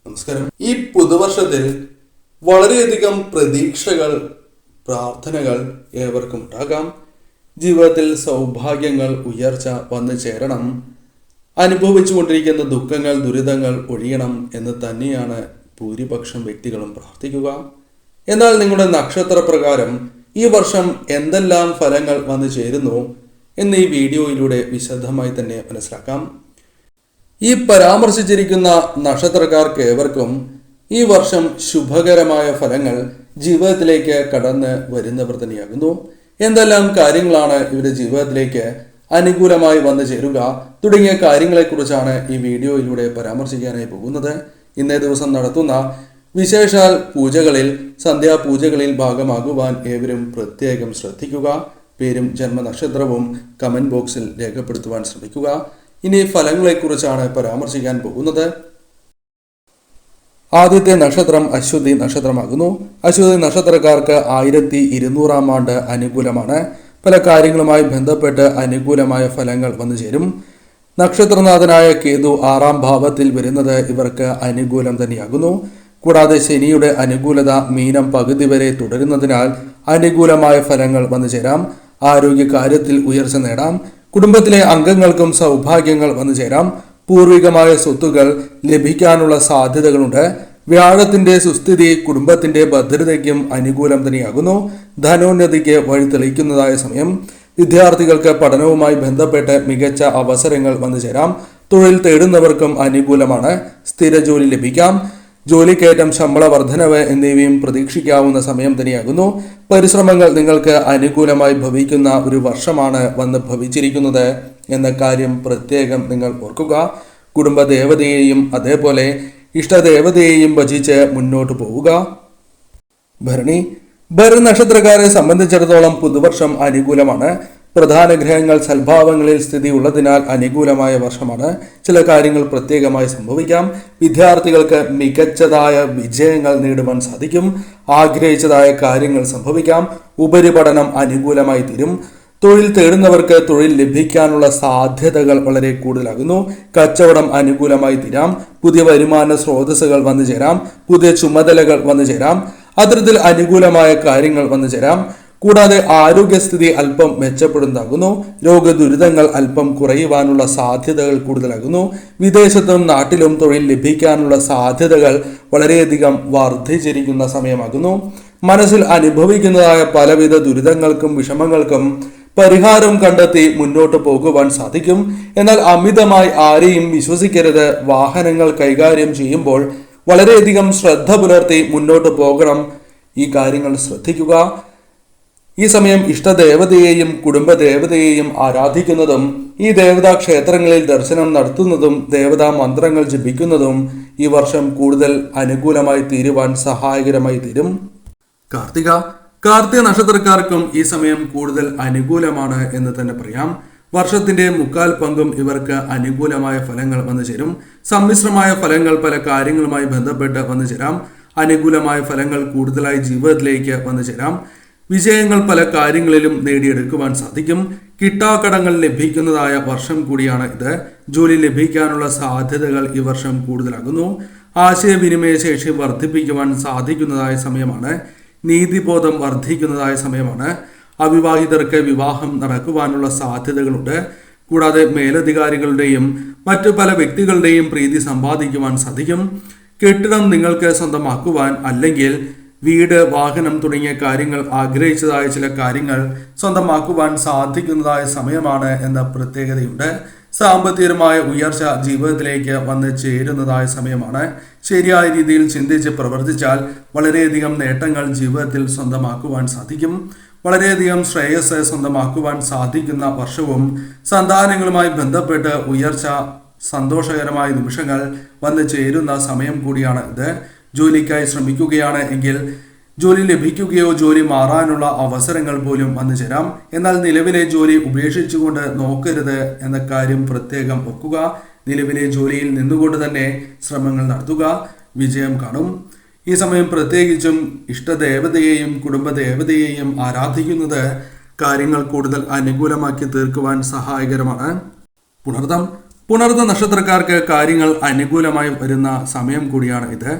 നമസ്കാരം. ഈ പുതുവർഷത്തിൽ വളരെയധികം പ്രതീക്ഷകൾ, പ്രാർത്ഥനകൾ ഏവർക്കും ഉണ്ടാകാം. ജീവിതത്തിൽ സൗഭാഗ്യങ്ങൾ, ഉയർച്ച വന്നു ചേരണം, അനുഭവിച്ചുകൊണ്ടിരിക്കുന്ന ദുഃഖങ്ങൾ, ദുരിതങ്ങൾ ഒഴിയണം എന്ന് തന്നെയാണ് ഭൂരിപക്ഷം വ്യക്തികളും പ്രാർത്ഥിക്കുക. എന്നാൽ നിങ്ങളുടെ നക്ഷത്രപ്രകാരം ഈ വർഷം എന്തെല്ലാം ഫലങ്ങൾ വന്നു ചേരുന്നു എന്ന് ഈ വീഡിയോയിലൂടെ വിശദമായി തന്നെ മനസ്സിലാക്കാം. ഈ പരാമർശിച്ചിരിക്കുന്ന നക്ഷത്രക്കാർക്ക് ഏവർക്കും ഈ വർഷം ശുഭകരമായ ഫലങ്ങൾ ജീവിതത്തിലേക്ക് കടന്ന് വരുന്നവർ തന്നെയാകുന്നു. എന്തെല്ലാം കാര്യങ്ങളാണ് ഇവരുടെ ജീവിതത്തിലേക്ക് അനുകൂലമായി വന്നു ചേരുക തുടങ്ങിയ കാര്യങ്ങളെക്കുറിച്ചാണ് ഈ വീഡിയോയിലൂടെ പരാമർശിക്കാനായി പോകുന്നത്. ഇന്നേ ദിവസം നടത്തുന്ന വിശേഷാൽ പൂജകളിൽ, സന്ധ്യാപൂജകളിൽ ഭാഗമാകുവാൻ ഏവരും പ്രത്യേകം ശ്രദ്ധിക്കുക. പേരും ജന്മനക്ഷത്രവും കമന്റ് ബോക്സിൽ രേഖപ്പെടുത്തുവാൻ ശ്രമിക്കുക. ഇനി ഫലങ്ങളെക്കുറിച്ചാണ് പരാമർശിക്കാൻ പോകുന്നത്. ആദ്യത്തെ നക്ഷത്രം അശ്വതി നക്ഷത്രമാകുന്നു. അശ്വതി നക്ഷത്രക്കാർക്ക് 1200 ആണ്ട് അനുകൂലമാണ്. പല കാര്യങ്ങളുമായി ബന്ധപ്പെട്ട് അനുകൂലമായ ഫലങ്ങൾ വന്നു ചേരും. നക്ഷത്രനാഥനായ കേതു 6ാം ഭാവത്തിൽ വരുന്നത് ഇവർക്ക് അനുകൂലം തന്നെയാകുന്നു. കൂടാതെ ശനിയുടെ അനുകൂലത മീനം പകുതി വരെ തുടരുന്നതിനാൽ അനുകൂലമായ ഫലങ്ങൾ വന്നു ചേരാം. ആരോഗ്യകാര്യത്തിൽ ഉയർച്ച നേടാം. കുടുംബത്തിലെ അംഗങ്ങൾക്കും സൗഭാഗ്യങ്ങൾ വന്നു ചേരാം. പൂർവികമായ സ്വത്തുകൾ ലഭിക്കാനുള്ള സാധ്യതകളുണ്ട്. വ്യാഴത്തിന്റെ സുസ്ഥിതി കുടുംബത്തിന്റെ ഭദ്രതയ്ക്കും അനുകൂലം തന്നെയാകുന്നു. ധനോന്നതിക്ക് വഴി തെളിയിക്കുന്നതായ സമയം. വിദ്യാർത്ഥികൾക്ക് പഠനവുമായി ബന്ധപ്പെട്ട് മികച്ച അവസരങ്ങൾ വന്നു ചേരാം. തൊഴിൽ തേടുന്നവർക്കും അനുകൂലമാണ്. സ്ഥിര ജോലി ലഭിക്കാം. ജോലിക്കയറ്റം, ശമ്പള വർധനവ് എന്നിവയും പ്രതീക്ഷിക്കാവുന്ന സമയം തന്നെയാകുന്നു. പരിശ്രമങ്ങൾ നിങ്ങൾക്ക് അനുകൂലമായി ഭവിക്കുന്ന ഒരു വർഷമാണ് വന്ന് ഭവിച്ചിരിക്കുന്നത് എന്ന കാര്യം പ്രത്യേകം നിങ്ങൾ ഓർക്കുക. കുടുംബദേവതയെയും അതേപോലെ ഇഷ്ടദേവതയെയും ഭജിച്ച് മുന്നോട്ട് പോവുക. ഭരണി നക്ഷത്രക്കാരെ സംബന്ധിച്ചിടത്തോളം പുതുവർഷം അനുകൂലമാണ്. പ്രധാന ഗ്രഹങ്ങൾ സൽഭാവങ്ങളിൽ സ്ഥിതി ഉള്ളതിനാൽ അനുകൂലമായ വർഷമാണ്. ചില കാര്യങ്ങൾ പ്രത്യേകമായി സംഭവിക്കാം. വിദ്യാർത്ഥികൾക്ക് മികച്ചതായ വിജയങ്ങൾ നേടുവാൻ സാധിക്കും. ആഗ്രഹിച്ചതായ കാര്യങ്ങൾ സംഭവിക്കാം. ഉപരിപഠനം അനുകൂലമായി തീരും. തൊഴിൽ തേടുന്നവർക്ക് തൊഴിൽ ലഭിക്കാനുള്ള സാധ്യതകൾ വളരെ കൂടുതലാകുന്നു. കച്ചവടം അനുകൂലമായി തീരാം. പുതിയ വരുമാന സ്രോതസ്സുകൾ വന്നു ചേരാം. പുതിയ ചുമതലകൾ വന്നു ചേരാം. അത്തരത്തിൽ അനുകൂലമായ കാര്യങ്ങൾ വന്നു ചേരാം. കൂടാതെ ആരോഗ്യസ്ഥിതി അല്പം മെച്ചപ്പെടുന്നതാകുന്നു. രോഗദുരിതങ്ങൾ അല്പം കുറയുവാനുള്ള സാധ്യതകൾ കൂടുതലാകുന്നു. വിദേശത്തും നാട്ടിലും തൊഴിൽ ലഭിക്കാനുള്ള സാധ്യതകൾ വളരെയധികം വർദ്ധിച്ചിരിക്കുന്ന സമയമാകുന്നു. മനസ്സിൽ അനുഭവിക്കുന്നതായ പലവിധ ദുരിതങ്ങൾക്കും വിഷമങ്ങൾക്കും പരിഹാരം കണ്ടെത്തി മുന്നോട്ട് പോകുവാൻ സാധിക്കും. എന്നാൽ അമിതമായി ആരെയും വിശ്വസിക്കരുത്. വാഹനങ്ങൾ കൈകാര്യം ചെയ്യുമ്പോൾ വളരെയധികം ശ്രദ്ധ പുലർത്തി മുന്നോട്ട് പോകണം. ഈ കാര്യങ്ങൾ ശ്രദ്ധിക്കുക. ഈ സമയം ഇഷ്ടദേവതയെയും കുടുംബദേവതയെയും ആരാധിക്കുന്നതും ഈ ദേവതാ ക്ഷേത്രങ്ങളിൽ ദർശനം നടത്തുന്നതും ദേവതാ മന്ത്രങ്ങൾ ജപിക്കുന്നതും ഈ വർഷം കൂടുതൽ അനുകൂലമായി തീരുവാൻ സഹായകരമായി തീരും. കാർത്തിക നക്ഷത്രക്കാർക്കും ഈ സമയം കൂടുതൽ അനുകൂലമാണ് എന്ന് തന്നെ പറയാം. വർഷത്തിന്റെ 3/4 പങ്കും ഇവർക്ക് അനുകൂലമായ ഫലങ്ങൾ വന്നു ചേരും. സമ്മിശ്രമായ ഫലങ്ങൾ പല കാര്യങ്ങളുമായി ബന്ധപ്പെട്ട് വന്നു ചേരാം. അനുകൂലമായ ഫലങ്ങൾ കൂടുതലായി ജീവിതത്തിലേക്ക് വന്നു ചേരാം. വിജയങ്ങൾ പല കാര്യങ്ങളിലും നേടിയെടുക്കുവാൻ സാധിക്കും. കിട്ടാക്കടങ്ങൾ ലഭിക്കുന്നതായ വർഷം കൂടിയാണ് ഇത്. ജോലി ലഭിക്കാനുള്ള സാധ്യതകൾ ഈ വർഷം കൂടുതലാകുന്നു. ആശയവിനിമയ ശേഷി വർദ്ധിപ്പിക്കുവാൻ സാധിക്കുന്നതായ സമയമാണ്. നീതിബോധം വർദ്ധിക്കുന്നതായ സമയമാണ്. അവിവാഹിതർക്ക് വിവാഹം നടക്കുവാനുള്ള സാധ്യതകളുണ്ട്. കൂടാതെ മേലധികാരികളുടെയും മറ്റു പല വ്യക്തികളുടെയും പ്രീതി സമ്പാദിക്കുവാൻ സാധിക്കും. കെട്ടിടം നിങ്ങൾക്ക് സ്വന്തമാക്കുവാൻ അല്ലെങ്കിൽ വീട്, വാഹനം തുടങ്ങിയ കാര്യങ്ങൾ ആഗ്രഹിച്ചതായ ചില കാര്യങ്ങൾ സ്വന്തമാക്കുവാൻ സാധിക്കുന്നതായ സമയമാണ് എന്ന പ്രത്യേകതയുണ്ട്. സാമ്പത്തികമായ ഉയർച്ച ജീവിതത്തിലേക്ക് വന്ന് ചേരുന്നതായ സമയമാണ്. ശരിയായ രീതിയിൽ ചിന്തിച്ച് പ്രവർത്തിച്ചാൽ വളരെയധികം നേട്ടങ്ങൾ ജീവിതത്തിൽ സ്വന്തമാക്കുവാൻ സാധിക്കും. വളരെയധികം ശ്രേയസ് സ്വന്തമാക്കുവാൻ സാധിക്കുന്ന വർഷവും സന്താനങ്ങളുമായി ബന്ധപ്പെട്ട് ഉയർച്ച, സന്തോഷകരമായ നിമിഷങ്ങൾ വന്ന് ചേരുന്ന സമയം കൂടിയാണ് ഇത്. ജോലിക്കായി ശ്രമിക്കുകയാണ് എങ്കിൽ ജോലി ലഭിക്കുകയോ ജോലി മാറാനുള്ള അവസരങ്ങൾ പോലും വന്നു ചേരാം. എന്നാൽ നിലവിലെ ജോലി ഉപേക്ഷിച്ചുകൊണ്ട് നോക്കരുത് എന്ന കാര്യം പ്രത്യേകം ഓർക്കുക. നിലവിലെ ജോലിയിൽ നിന്നുകൊണ്ട് തന്നെ ശ്രമങ്ങൾ നടത്തുക. വിജയം കാണും. ഈ സമയം പ്രത്യേകിച്ചും ഇഷ്ടദേവതയെയും കുടുംബദേവതയെയും ആരാധിക്കുന്നത് കാര്യങ്ങൾ കൂടുതൽ അനുകൂലമാക്കി തീർക്കുവാൻ സഹായകരമാണ്. പുണർതം പുണർന്ന നക്ഷത്രക്കാർക്ക് കാര്യങ്ങൾ അനുകൂലമായി വരുന്ന സമയം കൂടിയാണ് ഇത്.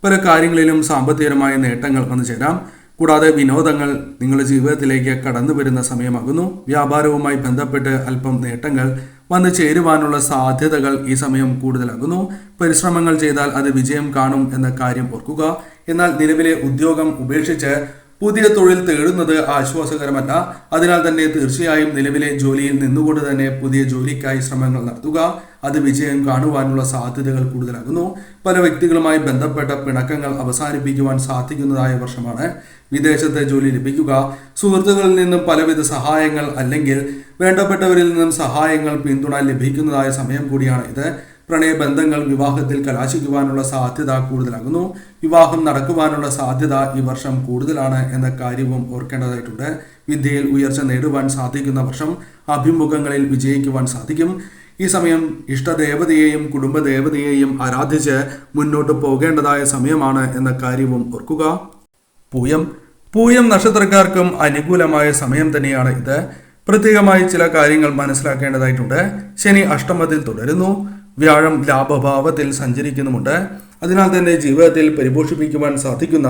പല കാര്യങ്ങളിലും സാമ്പത്തികമായ നേട്ടങ്ങൾ വന്നു ചേരാം. കൂടാതെ വിനോദങ്ങൾ നിങ്ങളുടെ ജീവിതത്തിലേക്ക് കടന്നു വരുന്ന സമയമാകുന്നു. വ്യാപാരവുമായി ബന്ധപ്പെട്ട് അല്പം നേട്ടങ്ങൾ വന്നു ചേരുവാനുള്ള സാധ്യതകൾ ഈ സമയം കൂടുതലാകുന്നു. പരിശ്രമങ്ങൾ ചെയ്താൽ അത് വിജയം കാണും എന്ന കാര്യം ഓർക്കുക. എന്നാൽ നിലവിലെ ഉദ്യോഗം ഉപേക്ഷിച്ച് പുതിയ തൊഴിൽ തേടുന്നത് ആശ്വാസകരമല്ല. അതിനാൽ തന്നെ തീർച്ചയായും നിലവിലെ ജോലിയിൽ നിന്നുകൊണ്ട് തന്നെ പുതിയ ജോലിക്കായി ശ്രമങ്ങൾ നടത്തുക. അത് വിജയം കാണുവാനുള്ള സാധ്യതകൾ കൂടുതലാകുന്നു. പല വ്യക്തികളുമായി ബന്ധപ്പെട്ട പിണക്കങ്ങൾ അവസാനിപ്പിക്കുവാൻ സാധിക്കുന്നതായ വർഷമാണ്. വിദേശത്തെ ജോലി ലഭിക്കുക, സുഹൃത്തുക്കളിൽ നിന്നും പലവിധ സഹായങ്ങൾ അല്ലെങ്കിൽ വേണ്ടപ്പെട്ടവരിൽ നിന്നും സഹായങ്ങൾ, പിന്തുണ ലഭിക്കുന്നതായ സമയം കൂടിയാണ് ഇത്. പ്രണയബന്ധങ്ങൾ വിവാഹത്തിൽ കലാശിക്കുവാനുള്ള സാധ്യത കൂടുതലാകുന്നു. വിവാഹം നടക്കുവാനുള്ള സാധ്യത ഈ വർഷം കൂടുതലാണ് എന്ന കാര്യവും ഓർക്കേണ്ടതായിട്ടുണ്ട്. വിദ്യയിൽ ഉയർച്ച നേടുവാൻ സാധിക്കുന്ന വർഷം. അഭിമുഖങ്ങളിൽ വിജയിക്കുവാൻ സാധിക്കും. ഈ സമയം ഇഷ്ടദേവതയെയും കുടുംബദേവതയെയും ആരാധിച്ച് മുന്നോട്ട് പോകേണ്ടതായ സമയമാണ് എന്ന കാര്യവും ഓർക്കുക. പൂയം നക്ഷത്രക്കാർക്കും അനുകൂലമായ സമയം തന്നെയാണ് ഇത്. പ്രത്യേകമായി ചില കാര്യങ്ങൾ മനസ്സിലാക്കേണ്ടതായിട്ടുണ്ട്. ശനി അഷ്ടമത്തിൽ തുടരുന്നു. വ്യാഴം ലാഭഭാവത്തിൽ സഞ്ചരിക്കുന്നുമുണ്ട്. അതിനാൽ തന്നെ ജീവിതത്തിൽ പരിപോഷിപ്പിക്കുവാൻ സാധിക്കുന്ന,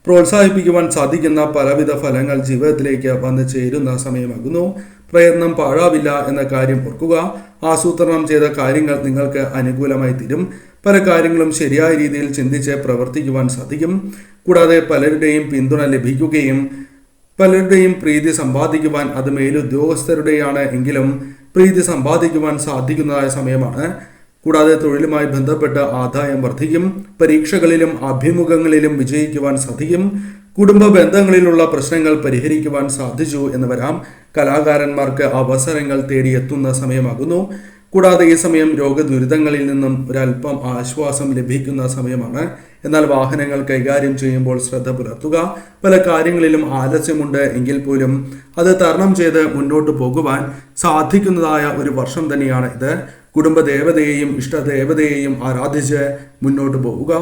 പ്രോത്സാഹിപ്പിക്കുവാൻ സാധിക്കുന്ന പലവിധ ഫലങ്ങൾ ജീവിതത്തിലേക്ക് വന്നു ചേരുന്ന സമയമാകുന്നു. പ്രയത്നം പാഴാവില്ല എന്ന കാര്യം ഓർക്കുക. ആസൂത്രണം ചെയ്ത കാര്യങ്ങൾ നിങ്ങൾക്ക് അനുകൂലമായി തീരും. പല കാര്യങ്ങളും ശരിയായ രീതിയിൽ ചിന്തിച്ച് പ്രവർത്തിക്കുവാൻ സാധിക്കും. കൂടാതെ പലരുടെയും പിന്തുണ ലഭിക്കുകയും പലരുടെയും പ്രീതി സമ്പാദിക്കുവാൻ, അത് മേലുദ്യോഗസ്ഥരുടെയാണ് എങ്കിലും പ്രീതി സമ്പാദിക്കുവാൻ സാധിക്കുന്നതായ സമയമാണ്. കൂടാതെ തൊഴിലുമായി ബന്ധപ്പെട്ട ആദായം വർദ്ധിക്കും. പരീക്ഷകളിലും അഭിമുഖങ്ങളിലും വിജയിക്കുവാൻ സാധിക്കും. കുടുംബ ബന്ധങ്ങളിലുള്ള പ്രശ്നങ്ങൾ പരിഹരിക്കുവാൻ സാധിച്ചു എന്ന് വരാം. കലാകാരന്മാർക്ക് അവസരങ്ങൾ തേടിയെത്തുന്ന സമയമാകുന്നു. കൂടാതെ ഈ സമയം രോഗദുരിതങ്ങളിൽ നിന്നും ഒരല്പം ആശ്വാസം ലഭിക്കുന്ന സമയമാണ്. എന്നാൽ വാഹനങ്ങൾ കൈകാര്യം ചെയ്യുമ്പോൾ ശ്രദ്ധ പുലർത്തുക. പല കാര്യങ്ങളിലും ആലസ്യമുണ്ട് എങ്കിൽ പോലും അത് തരണം ചെയ്ത് മുന്നോട്ട് പോകുവാൻ സാധിക്കുന്നതായ ഒരു വർഷം തന്നെയാണ് ഇത്. കുടുംബദേവതയെയും ഇഷ്ടദേവതയെയും ആരാധിച്ച് മുന്നോട്ട് പോവുക.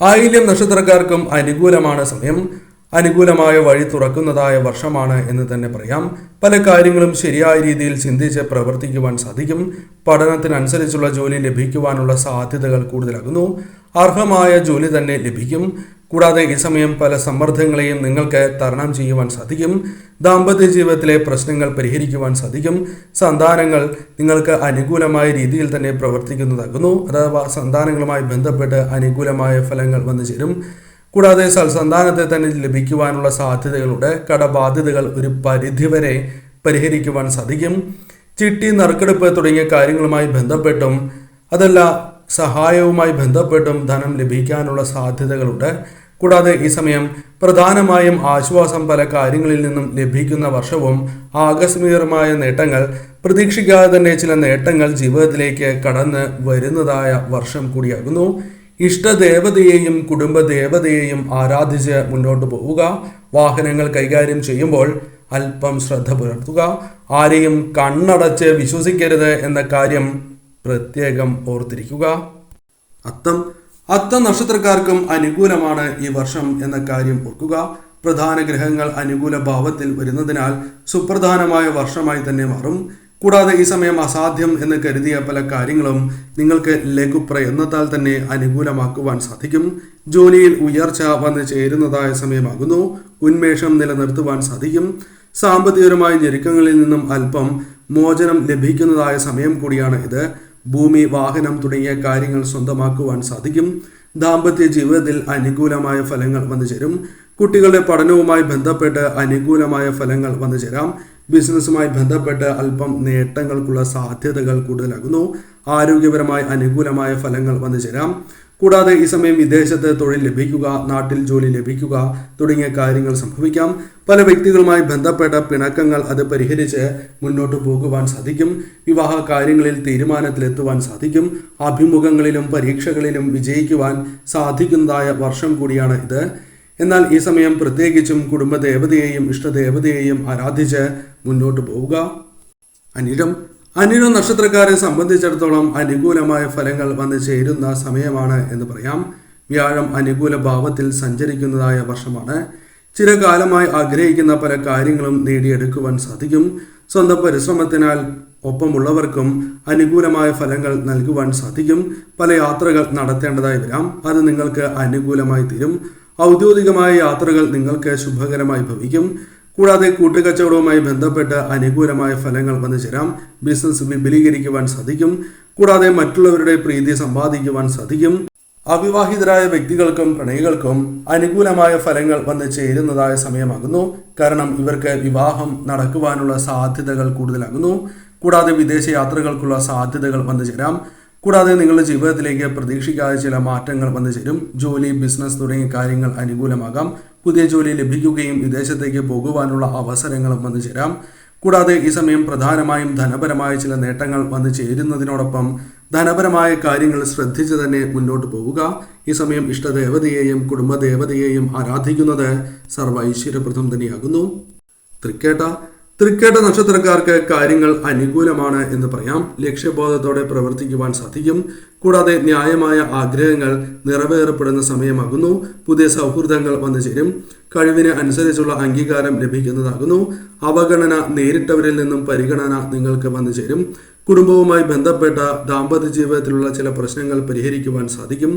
ആയില്യം നക്ഷത്രക്കാർക്കും അനുകൂലമാണ് സമയം. അനുകൂലമായ വഴി തുറക്കുന്നതായ വർഷമാണ് എന്ന് തന്നെ പറയാം. പല കാര്യങ്ങളും ശരിയായ രീതിയിൽ ചിന്തിച്ച് പ്രവർത്തിക്കുവാൻ സാധിക്കും. പഠനത്തിനനുസരിച്ചുള്ള ജോലി ലഭിക്കുവാനുള്ള സാധ്യതകൾ കൂടുതലാകുന്നു. അർഹമായ ജോലി തന്നെ ലഭിക്കും. കൂടാതെ ഈ സമയം പല സമ്മർദ്ദങ്ങളെയും നിങ്ങൾക്ക് തരണം ചെയ്യുവാൻ സാധിക്കും. ദാമ്പത്യ ജീവിതത്തിലെ പ്രശ്നങ്ങൾ പരിഹരിക്കുവാൻ സാധിക്കും. സന്താനങ്ങൾ നിങ്ങൾക്ക് അനുകൂലമായ രീതിയിൽ തന്നെ പ്രവർത്തിക്കുന്നതാകുന്നു. അഥവാ സന്താനങ്ങളുമായി ബന്ധപ്പെട്ട് അനുകൂലമായ ഫലങ്ങൾ വന്നു ചേരും. കൂടാതെ സൽസന്താനത്തെ തന്നെ ലഭിക്കുവാനുള്ള സാധ്യതകളുണ്ട്. കടബാധ്യതകൾ ഒരു പരിധിവരെ പരിഹരിക്കുവാൻ സാധിക്കും. ചിട്ടി, നറുക്കെടുപ്പ് തുടങ്ങിയ കാര്യങ്ങളുമായി ബന്ധപ്പെട്ടും അതല്ല സഹായവുമായി ബന്ധപ്പെട്ടും ധനം ലഭിക്കാനുള്ള സാധ്യതകളുണ്ട്. കൂടാതെ ഈ സമയം പ്രധാനമായും ആശ്വാസം പല കാര്യങ്ങളിൽ നിന്നും ലഭിക്കുന്ന വർഷവും ആകസ്മികമായ നേട്ടങ്ങൾ, പ്രതീക്ഷിക്കാതെ തന്നെ ചില നേട്ടങ്ങൾ ജീവിതത്തിലേക്ക് കടന്ന് വരുന്നതായ വർഷം കൂടിയാകുന്നു. ഇഷ്ടദേവതയെയും കുടുംബദേവതയെയും ആരാധിച്ച് മുന്നോട്ട് പോവുക. വാഹനങ്ങൾ കൈകാര്യം ചെയ്യുമ്പോൾ അല്പം ശ്രദ്ധ പുലർത്തുക. ആരെയും കണ്ണടച്ച് വിശ്വസിക്കരുത് എന്ന കാര്യം പ്രത്യേകം ഓർത്തിരിക്കുക. അത്തം നക്ഷത്രക്കാർക്കും അനുകൂലമാണ് ഈ വർഷം എന്ന കാര്യം ഓർക്കുക. പ്രധാന ഗ്രഹങ്ങൾ അനുകൂല ഭാവത്തിൽ വരുന്നതിനാൽ സുപ്രധാനമായ വർഷമായി തന്നെ മാറും. കൂടാതെ ഈ സമയം അസാധ്യം എന്ന് കരുതിയ പല കാര്യങ്ങളും നിങ്ങൾക്ക് ലഘുപ്രയത്നത്താൽ തന്നെ അനുകൂലമാക്കുവാൻ സാധിക്കും. ജോലിയിൽ ഉയർച്ച വന്നു ചേരുന്നതായ സമയമാകുന്നു. ഉന്മേഷം നിലനിർത്തുവാൻ സാധിക്കും. സാമ്പത്തികപരമായ ഞെരുക്കങ്ങളിൽ നിന്നും അല്പം മോചനം ലഭിക്കുന്നതായ സമയം കൂടിയാണ് ഇത്. ഭൂമി, വാഹനം തുടങ്ങിയ കാര്യങ്ങൾ സ്വന്തമാക്കുവാൻ സാധിക്കും. ദാമ്പത്യ ജീവിതത്തിൽ അനുകൂലമായ ഫലങ്ങൾ വന്നു ചേരും. കുട്ടികളുടെ പഠനവുമായി ബന്ധപ്പെട്ട് അനുകൂലമായ ഫലങ്ങൾ വന്നു ചേരാം. ബിസിനസ്സുമായി ബന്ധപ്പെട്ട് അല്പം നേട്ടങ്ങൾക്കുള്ള സാധ്യതകൾ കൂടുതലാകുന്നു. ആരോഗ്യപരമായി അനുകൂലമായ ഫലങ്ങൾ വന്നു ചേരാം. കൂടാതെ ഈ സമയം വിദേശത്ത് തൊഴിൽ ലഭിക്കുക, നാട്ടിൽ ജോലി ലഭിക്കുക തുടങ്ങിയ കാര്യങ്ങൾ സംഭവിക്കാം. പല വ്യക്തികളുമായി ബന്ധപ്പെട്ട പിണക്കങ്ങൾ അത് പരിഹരിച്ച് മുന്നോട്ട് പോകുവാൻ സാധിക്കും. വിവാഹ കാര്യങ്ങളിൽ തീരുമാനത്തിലെത്തുവാൻ സാധിക്കും. അഭിമുഖങ്ങളിലും പരീക്ഷകളിലും വിജയിക്കുവാൻ സാധിക്കുന്നതായ വർഷം കൂടിയാണ് ഇത്. എന്നാൽ ഈ സമയം പ്രത്യേകിച്ചും കുടുംബദേവതയെയും ഇഷ്ടദേവതയെയും ആരാധിച്ച് മുന്നോട്ട് പോവുക. അനിഴം നക്ഷത്രക്കാരെ സംബന്ധിച്ചിടത്തോളം അനുകൂലമായ ഫലങ്ങൾ വന്നു ചേരുന്ന സമയമാണ് എന്ന് പറയാം. വ്യാഴം അനുകൂല ഭാവത്തിൽ സഞ്ചരിക്കുന്നതായ വർഷമാണ്. ചിരകാലമായി ആഗ്രഹിക്കുന്ന പല കാര്യങ്ങളും നേടിയെടുക്കുവാൻ സാധിക്കും. സ്വന്തം പരിശ്രമത്തിനാൽ ഒപ്പമുള്ളവർക്കും അനുകൂലമായ ഫലങ്ങൾ നൽകുവാൻ സാധിക്കും. പല യാത്രകൾ നടത്തേണ്ടതായി വരാം, അത് നിങ്ങൾക്ക് അനുകൂലമായി തീരും. ഔദ്യോഗികമായ യാത്രകൾ നിങ്ങൾക്ക് ശുഭകരമായി ഭവിക്കും. കൂടാതെ കൂട്ടുകച്ചവടവുമായി ബന്ധപ്പെട്ട് അനുകൂലമായ ഫലങ്ങൾ വന്നു ചേരാം. ബിസിനസ് വിപുലീകരിക്കുവാൻ സാധിക്കും. കൂടാതെ മറ്റുള്ളവരുടെ പ്രീതി സമ്പാദിക്കുവാൻ സാധിക്കും. അവിവാഹിതരായ വ്യക്തികൾക്കും പ്രണയികൾക്കും അനുകൂലമായ ഫലങ്ങൾ വന്നു ചേരുന്നതായ സമയമാകുന്നു. കാരണം ഇവർക്ക് വിവാഹം നടക്കുവാനുള്ള സാധ്യതകൾ കൂടുതലാകുന്നു. കൂടാതെ വിദേശ യാത്രകൾക്കുള്ള സാധ്യതകൾ വന്നു ചേരാം. കൂടാതെ നിങ്ങളുടെ ജീവിതത്തിലേക്ക് പ്രതീക്ഷിക്കാതെ ചില മാറ്റങ്ങൾ വന്നു ചേരും. ജോലി, ബിസിനസ് തുടങ്ങിയ കാര്യങ്ങൾ അനുകൂലമാകാം. പുതിയ ജോലി ലഭിക്കുകയും വിദേശത്തേക്ക് പോകുവാനുള്ള അവസരങ്ങളും വന്നു ചേരാം. കൂടാതെ ഈ സമയം പ്രധാനമായും ധനപരമായ ചില നേട്ടങ്ങൾ വന്നു ചേരുന്നതിനോടൊപ്പം ധനപരമായ കാര്യങ്ങൾ ശ്രദ്ധിച്ച് തന്നെ മുന്നോട്ട് പോവുക. ഈ സമയം ഇഷ്ടദേവതയെയും കുടുംബദേവതയെയും ആരാധിക്കുന്നത് സർവ്വ ഐശ്വര്യപ്രദം തന്നെയാകുന്നു. തൃക്കേട്ട നക്ഷത്രക്കാർക്ക് കാര്യങ്ങൾ അനുകൂലമാണ് എന്ന് പറയാം. ലക്ഷ്യബോധത്തോടെ പ്രവർത്തിക്കുവാൻ സാധിക്കും. കൂടാതെ ന്യായമായ ആഗ്രഹങ്ങൾ നിറവേറപ്പെടുന്ന സമയമാകുന്നു. പുതിയ സൗഹൃദങ്ങൾ വന്നു ചേരും. കഴിവിന് അനുസരിച്ചുള്ള അംഗീകാരം ലഭിക്കുന്നതാകുന്നു. അവഗണന നേരിട്ടവരിൽ നിന്നും പരിഗണന നിങ്ങൾക്ക് വന്നു ചേരും. കുടുംബവുമായി ബന്ധപ്പെട്ട ദാമ്പത്യ ജീവിതത്തിലുള്ള ചില പ്രശ്നങ്ങൾ പരിഹരിക്കുവാൻ സാധിക്കും.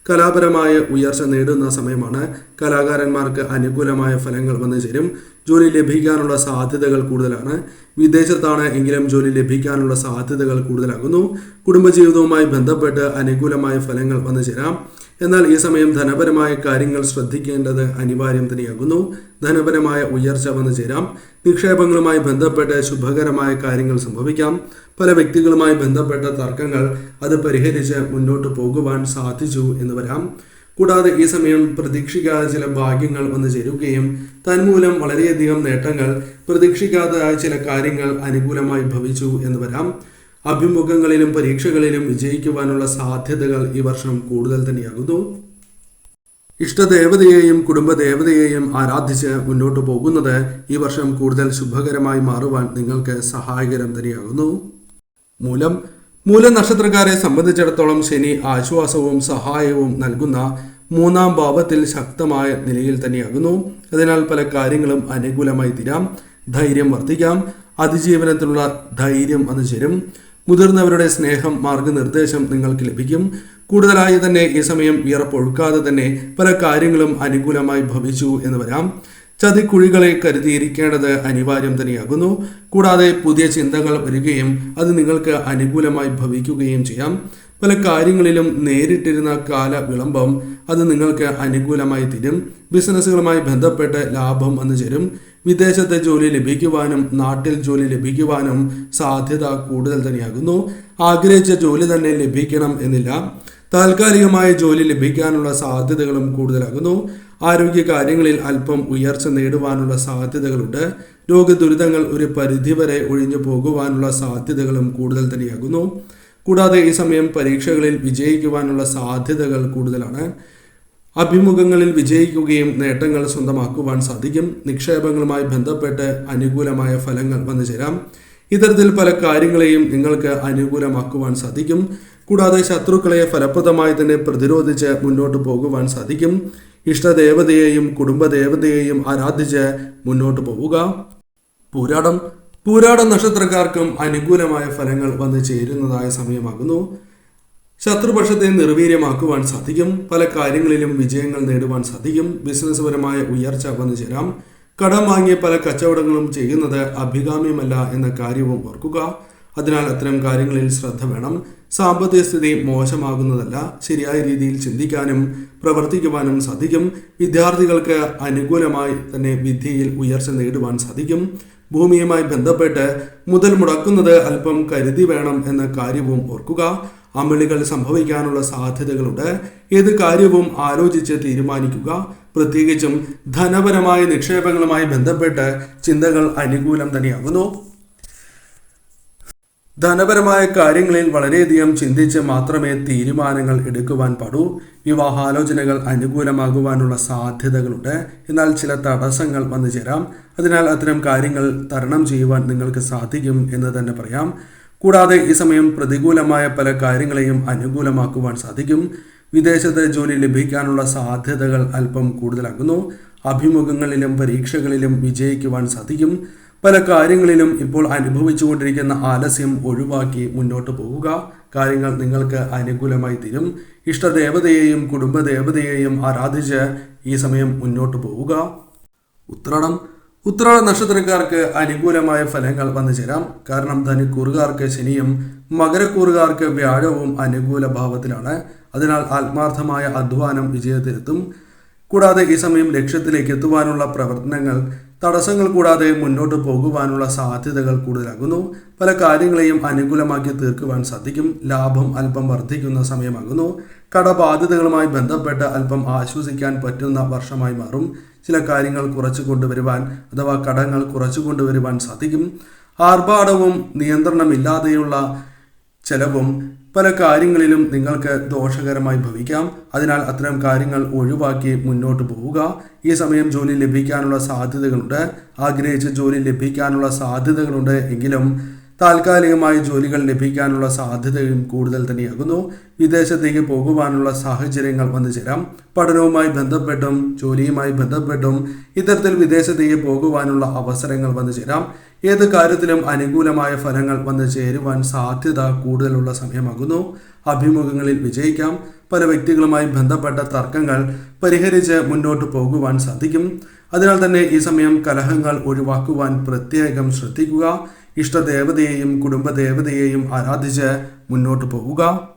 കലാപരമായ ഉയർച്ച നേടുന്ന സമയമാണ്. കലാകാരന്മാർക്ക് അനുകൂലമായ ഫലങ്ങൾ വന്നു ചേരും. ജോലി ലഭിക്കാനുള്ള സാധ്യതകൾ കൂടുതലാണ്. വിദേശത്താണ് എങ്കിലും ജോലി ലഭിക്കാനുള്ള സാധ്യതകൾ കൂടുതലാകുന്നു. കുടുംബജീവിതവുമായി ബന്ധപ്പെട്ട് അനുകൂലമായ ഫലങ്ങൾ വന്നു ചേരാം. എന്നാൽ ഈ സമയം ധനപരമായ കാര്യങ്ങൾ ശ്രദ്ധിക്കേണ്ടത് അനിവാര്യം തന്നെയാകുന്നു. ധനപരമായ ഉയർച്ച വന്നു ചേരാം. നിക്ഷേപങ്ങളുമായി ബന്ധപ്പെട്ട് ശുഭകരമായ കാര്യങ്ങൾ സംഭവിക്കാം. പല വ്യക്തികളുമായി ബന്ധപ്പെട്ട തർക്കങ്ങൾ അത് പരിഹരിച്ച് മുന്നോട്ട് പോകുവാൻ സാധിച്ചു എന്ന് വരാം. കൂടാതെ ഈ സമയം പ്രതീക്ഷിക്കാതെ ചില ഭാഗ്യങ്ങൾ വന്നു ചേരുകയും തന്മൂലം വളരെയധികം നേട്ടങ്ങൾ, പ്രതീക്ഷിക്കാത്തതായ ചില കാര്യങ്ങൾ അനുകൂലമായി ഭവിച്ചു എന്ന് വരാം. അഭിമുഖങ്ങളിലും പരീക്ഷകളിലും വിജയിക്കുവാനുള്ള സാധ്യതകൾ ഈ വർഷം കൂടുതൽ തന്നെയാകുന്നു. ഇഷ്ടദേവതയെയും കുടുംബദേവതയെയും ആരാധിച്ച് മുന്നോട്ട് പോകുന്നത് ഈ വർഷം കൂടുതൽ ശുഭകരമായി മാറുവാൻ നിങ്ങൾക്ക് സഹായകരം തന്നെയാകുന്നു. മൂലം നക്ഷത്രക്കാരെ സംബന്ധിച്ചിടത്തോളം ശനി ആശ്വാസവും സഹായവും നൽകുന്ന 3-ാം ഭാവത്തിൽ ശക്തമായ നിലയിൽ തന്നെയാകുന്നു. അതിനാൽ പല കാര്യങ്ങളും അനുകൂലമായി തീരാം. ധൈര്യം വർദ്ധിക്കാം. അതിജീവനത്തിലുള്ള ധൈര്യം വന്നു ചേരും. മുതിർന്നവരുടെ സ്നേഹം, മാർഗനിർദ്ദേശം നിങ്ങൾക്ക് ലഭിക്കും. കൂടുതലായി തന്നെ ഈ സമയം വിയർപ്പൊഴുക്കാതെ തന്നെ പല കാര്യങ്ങളും അനുകൂലമായി ഭവിച്ചു എന്ന് വരാം. ചതിക്കുഴികളെ കരുതിയിരിക്കേണ്ടത് അനിവാര്യം തന്നെയാകുന്നു. കൂടാതെ പുതിയ ചിന്തകൾ വരികയും അത് നിങ്ങൾക്ക് അനുകൂലമായി ഭവിക്കുകയും ചെയ്യാം. പല കാര്യങ്ങളിലും നേരിട്ടിരുന്ന കാല വിളംബം അത് നിങ്ങൾക്ക് അനുകൂലമായി തീരും. ബിസിനസ്സുകളുമായി ബന്ധപ്പെട്ട് ലാഭം വന്നു ചേരും. വിദേശത്തെ ജോലി ലഭിക്കുവാനും നാട്ടിൽ ജോലി ലഭിക്കുവാനും സാധ്യത കൂടുതൽ തന്നെയാകുന്നു. ആഗ്രഹിച്ച ജോലി തന്നെ ലഭിക്കണം എന്നില്ല. താൽക്കാലികമായ ജോലി ലഭിക്കാനുള്ള സാധ്യതകളും കൂടുതലാകുന്നു. ആരോഗ്യ കാര്യങ്ങളിൽ അല്പം ഉയർച്ച നേടുവാനുള്ള സാധ്യതകളുണ്ട്. രോഗദുരിതങ്ങൾ ഒരു പരിധിവരെ ഒഴിഞ്ഞു പോകുവാനുള്ള സാധ്യതകളും കൂടുതൽ തന്നെയാകുന്നു. കൂടാതെ ഈ സമയം പരീക്ഷകളിൽ വിജയിക്കുവാനുള്ള സാധ്യതകൾ കൂടുതലാണ്. അഭിമുഖങ്ങളിൽ വിജയിക്കുകയും നേട്ടങ്ങൾ സ്വന്തമാക്കുവാൻ സാധിക്കും. നിക്ഷേപങ്ങളുമായി ബന്ധപ്പെട്ട് അനുകൂലമായ ഫലങ്ങൾ വന്നു ചേരാം. ഇത്തരത്തിൽ പല കാര്യങ്ങളെയും നിങ്ങൾക്ക് അനുകൂലമാക്കുവാൻ സാധിക്കും. കൂടാതെ ശത്രുക്കളെ ഫലപ്രദമായി തന്നെ പ്രതിരോധിച്ച് മുന്നോട്ട് പോകുവാൻ സാധിക്കും. ഇഷ്ടദേവതയെയും കുടുംബദേവതയെയും ആരാധിച്ച് മുന്നോട്ട് പോവുക. പൂരാടം നക്ഷത്രക്കാർക്കും അനുകൂലമായ ഫലങ്ങൾ വന്നു ചേരുന്നതായ സമയമാകുന്നു. ശത്രുപക്ഷത്തെ നിർവീര്യമാക്കുവാൻ സാധിക്കും. പല കാര്യങ്ങളിലും വിജയങ്ങൾ നേടുവാൻ സാധിക്കും. ബിസിനസ് പരമായ ഉയർച്ച വന്നു ചേരാം. കടം വാങ്ങിയ പല കച്ചവടങ്ങളും ചെയ്യുന്നത് അഭികാമ്യമല്ല എന്ന കാര്യവും ഓർക്കുക. അതിനാൽ അത്തരം കാര്യങ്ങളിൽ ശ്രദ്ധ വേണം. സാമ്പത്തിക സ്ഥിതി മോശമാകുന്നതല്ല. ശരിയായ രീതിയിൽ ചിന്തിക്കാനും പ്രവർത്തിക്കുവാനും സാധിക്കും. വിദ്യാർത്ഥികൾക്ക് അനുകൂലമായി തന്നെ വിദ്യയിൽ ഉയർച്ച നേടുവാൻ സാധിക്കും. ഭൂമിയുമായി ബന്ധപ്പെട്ട് മുതൽ മുടക്കുന്നത് അല്പം കരുതി വേണം എന്ന കാര്യവും ഓർക്കുക. അമളികൾ സംഭവിക്കാനുള്ള സാധ്യതകളുണ്ട്. ഏത് കാര്യവും ആലോചിച്ച് തീരുമാനിക്കുക. പ്രത്യേകിച്ചും ധനപരമായ നിക്ഷേപങ്ങളുമായി ബന്ധപ്പെട്ട് ചിന്തകൾ അനുകൂലം തന്നെയാകുന്നു. ധനപരമായ കാര്യങ്ങളിൽ വളരെയധികം ചിന്തിച്ച് മാത്രമേ തീരുമാനങ്ങൾ എടുക്കുവാൻ പാടൂ. വിവാഹാലോചനകൾ അനുകൂലമാകുവാനുള്ള സാധ്യതകളുണ്ട്. എന്നാൽ ചില തടസ്സങ്ങൾ വന്നു ചേരാം. അതിനാൽ അത്തരം കാര്യങ്ങൾ തരണം ചെയ്യുവാൻ നിങ്ങൾക്ക് സാധിക്കും എന്ന് തന്നെ പറയാം. കൂടാതെ ഈ സമയം പ്രതികൂലമായ പല കാര്യങ്ങളെയും അനുകൂലമാക്കുവാൻ സാധിക്കും. വിദേശത്ത് ജോലി ലഭിക്കാനുള്ള സാധ്യതകൾ അല്പം കൂടുതലാകുന്നു. അഭിമുഖങ്ങളിലും പരീക്ഷകളിലും വിജയിക്കുവാൻ സാധിക്കും. പല കാര്യങ്ങളിലും ഇപ്പോൾ അനുഭവിച്ചുകൊണ്ടിരിക്കുന്ന ആലസ്യം ഒഴിവാക്കി മുന്നോട്ട് പോവുക. കാര്യങ്ങൾ നിങ്ങൾക്ക് അനുകൂലമായി തീരും. ഇഷ്ടദേവതയെയും കുടുംബദേവതയെയും ആരാധിച്ച് ഈ സമയം മുന്നോട്ട് പോവുക. ഉത്രാട നക്ഷത്രക്കാർക്ക് അനുകൂലമായ ഫലങ്ങൾ വന്നു ചേരാം. കാരണം ധനുക്കൂറുകാർക്ക് ശനിയും മകരക്കൂറുകാർക്ക് വ്യാഴവും അനുകൂല ഭാവത്തിലാണ്. അതിനാൽ ആത്മാർത്ഥമായ അധ്വാനം വിജയത്തിലെത്തും. കൂടാതെ ഈ സമയം ലക്ഷ്യത്തിലേക്ക് എത്തുവാനുള്ള പ്രവർത്തനങ്ങൾ തടസ്സങ്ങൾ കൂടാതെ മുന്നോട്ട് പോകുവാനുള്ള സാധ്യതകൾ കൂടുതലാകുന്നു. പല കാര്യങ്ങളെയും അനുകൂലമാക്കി തീർക്കുവാൻ സാധിക്കും. ലാഭം അല്പം വർദ്ധിക്കുന്ന സമയമാകുന്നു. കടബാധ്യതകളുമായി ബന്ധപ്പെട്ട് അല്പം ആശ്വസിക്കാൻ പറ്റുന്ന വർഷമായി മാറും. ചില കാര്യങ്ങൾ കുറച്ചു കൊണ്ടുവരുവാൻ അഥവാ കടങ്ങൾ കുറച്ചു കൊണ്ടുവരുവാൻ സാധിക്കും. ആർഭാടവും നിയന്ത്രണമില്ലാതെയുള്ള ചെലവും പല കാര്യങ്ങളിലും നിങ്ങൾക്ക് ദോഷകരമായി ഭവിക്കാം. അതിനാൽ അത്തരം കാര്യങ്ങൾ ഒഴിവാക്കി മുന്നോട്ട് പോവുക. ഈ സമയം ജോലി ലഭിക്കാനുള്ള സാധ്യതകളുണ്ട്. ആഗ്രഹിച്ച ജോലി ലഭിക്കാനുള്ള സാധ്യതകളുണ്ട് എങ്കിലും താൽക്കാലികമായി ജോലികൾ ലഭിക്കാനുള്ള സാധ്യതയും കൂടുതൽ തന്നെയാകുന്നു. വിദേശത്തേക്ക് പോകുവാനുള്ള സാഹചര്യങ്ങൾ വന്നു ചേരാം. പഠനവുമായി ബന്ധപ്പെട്ടും ജോലിയുമായി ബന്ധപ്പെട്ടും ഇത്തരത്തിൽ വിദേശത്തേക്ക് പോകുവാനുള്ള അവസരങ്ങൾ വന്നു ചേരാം. ഏത് കാര്യത്തിലും അനുകൂലമായ ഫലങ്ങൾ വന്നു ചേരുവാൻ സാധ്യത കൂടുതലുള്ള സമയമാകുന്നു. അഭിമുഖങ്ങളിൽ വിജയിക്കാം. പല വ്യക്തികളുമായി ബന്ധപ്പെട്ട തർക്കങ്ങൾ പരിഹരിച്ച് മുന്നോട്ട് പോകുവാൻ സാധിക്കും. അതിനാൽ തന്നെ ഈ സമയം കലഹങ്ങൾ ഒഴിവാക്കുവാൻ പ്രത്യേകം ശ്രദ്ധിക്കുക. ഇഷ്ടദേവതയെയും കുടുംബദേവതയെയും ആരാധിച്ച് മുന്നോട്ട് പോവുക.